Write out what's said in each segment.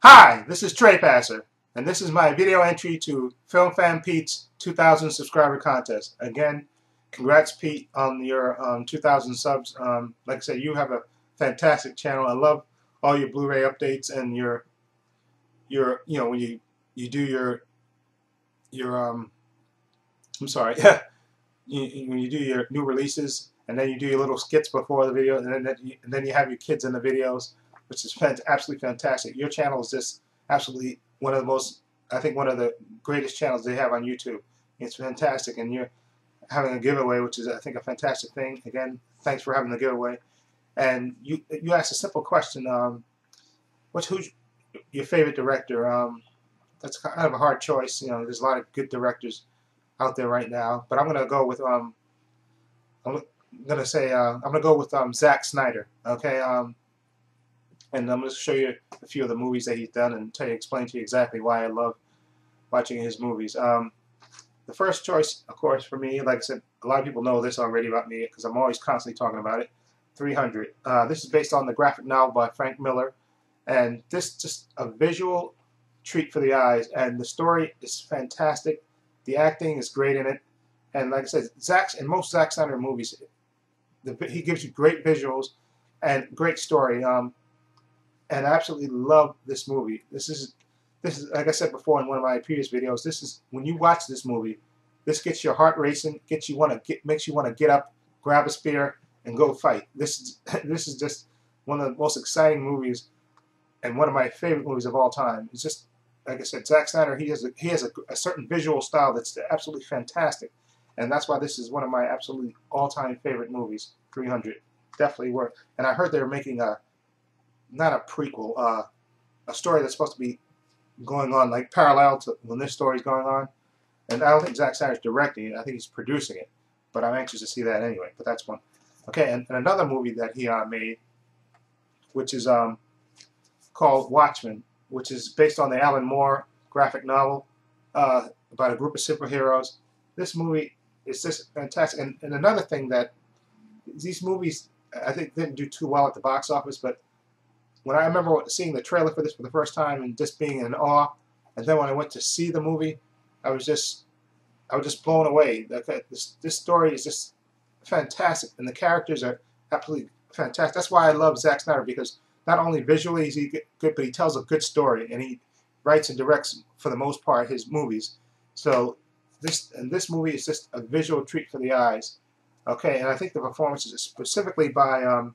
Hi, this is Trey Passer, and this is my video entry to FilmFanPete's 2,000 subscriber contest. Again, congrats, Pete, on your 2,000 subs. Like I said, you have a fantastic channel. I love all your Blu-ray updates and your when you do I'm sorry, when you do your new releases, and then you do your little skits before the video, and then you have your kids in the videos, which is absolutely fantastic. Your channel is just absolutely one of the most, I think, one of the greatest channels they have on YouTube. It's fantastic, and you're having a giveaway, which is, I think, a fantastic thing. Again, thanks for having the giveaway. And you asked a simple question: who's your favorite director? That's kind of a hard choice. There's a lot of good directors out there right now, but I'm gonna go with I'm gonna go with Zack Snyder. Okay. And I'm going to show you a few of the movies that he's done and explain to you exactly why I love watching his movies. The first choice, of course, for me, like I said, a lot of people know this already about me because I'm always constantly talking about it. 300. This is based on the graphic novel by Frank Miller, and this just a visual treat for the eyes. And the story is fantastic. The acting is great in it, and like I said, in most Zack Snyder movies, he gives you great visuals and great story. And I absolutely love this movie. This is like I said before in one of my previous videos. This is when you watch this movie, this gets your heart racing, makes you want to get up, grab a spear, and go fight. This is just one of the most exciting movies, and one of my favorite movies of all time. It's just like I said, Zack Snyder. He has a certain visual style that's absolutely fantastic, and that's why this is one of my absolutely all-time favorite movies. 300, definitely worth. And I heard they were making not a prequel, a story that's supposed to be going on like parallel to when this story's going on. And I don't think Zack Snyder's directing it. I think he's producing it. But I'm anxious to see that anyway. But that's one. Okay, and another movie that he made, which is called Watchmen, which is based on the Alan Moore graphic novel about a group of superheroes. This movie is just fantastic. And another thing that these movies, I think, didn't do too well at the box office, but when I remember seeing the trailer for this for the first time and just being in awe, and then when I went to see the movie, I was just blown away. This story is just fantastic, and the characters are absolutely fantastic. That's why I love Zack Snyder, because not only visually is he good, but he tells a good story, and he writes and directs, for the most part, his movies. So this movie is just a visual treat for the eyes. Okay, and I think the performances, specifically by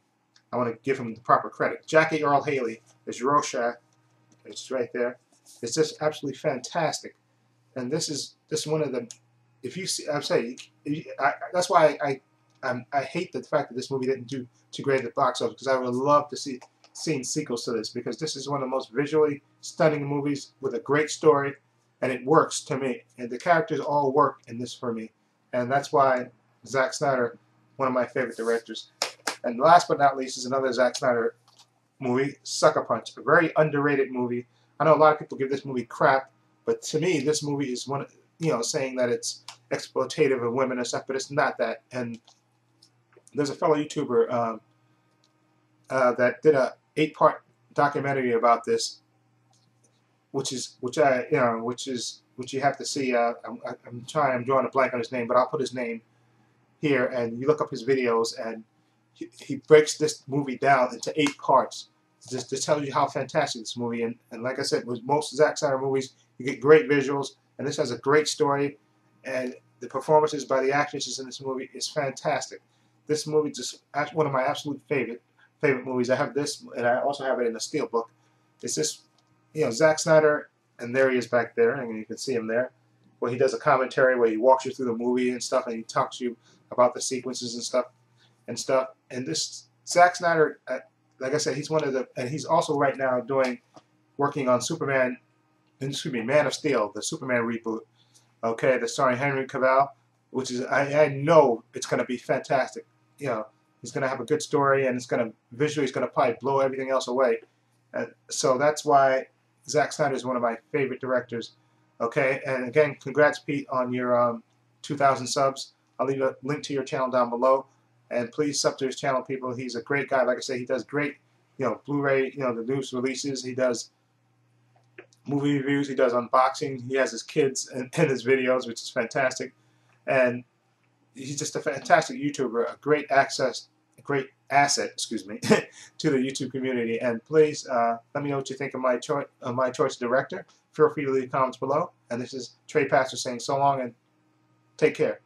I want to give him the proper credit. Jackie Earle Haley is Rorschach. It's right there. It's just absolutely fantastic. And this is one of the, if you see, I'm saying, that's why I hate the fact that this movie didn't do too great at the box office, because I would love to see sequels to this, because this is one of the most visually stunning movies with a great story, and it works to me. And the characters all work in this for me. And that's why Zack Snyder, one of my favorite directors. And last but not least is another Zack Snyder movie, Sucker Punch, a very underrated movie. I know a lot of people give this movie crap, but to me, this movie is one, saying that it's exploitative of women and stuff, but it's not that. And there's a fellow YouTuber that did a 8-part documentary about this, which you have to see. I'm drawing a blank on his name, but I'll put his name here, and you look up his videos, and he breaks this movie down into 8 parts, just to tell you how fantastic this movie. And like I said, with most Zack Snyder movies, you get great visuals, and this has a great story, and the performances by the actresses in this movie is fantastic. This movie is just one of my absolute favorite movies. I have this, and I also have it in a steelbook. It's just, Zack Snyder, and there he is back there, and you can see him there, where he does a commentary where he walks you through the movie and stuff, and he talks to you about the sequences and stuff. And this Zack Snyder, like I said, he's one of the, and he's also right now working on Man of Steel, the Superman reboot. Okay, that's starring Henry Cavill, which is, I know it's going to be fantastic. He's going to have a good story, and visually, it's going to probably blow everything else away. So that's why Zack Snyder is one of my favorite directors. Okay, and again, congrats, Pete, on your 2,000 subs. I'll leave a link to your channel down below. And please sub to his channel, people. He's a great guy. Like I say, he does great, Blu-ray, the news releases. He does movie reviews. He does unboxing. He has his kids in his videos, which is fantastic. And he's just a fantastic YouTuber, a great asset, excuse me, to the YouTube community. And please let me know what you think of my choice director. Feel free to leave comments below. And this is Trey Pastor saying so long and take care.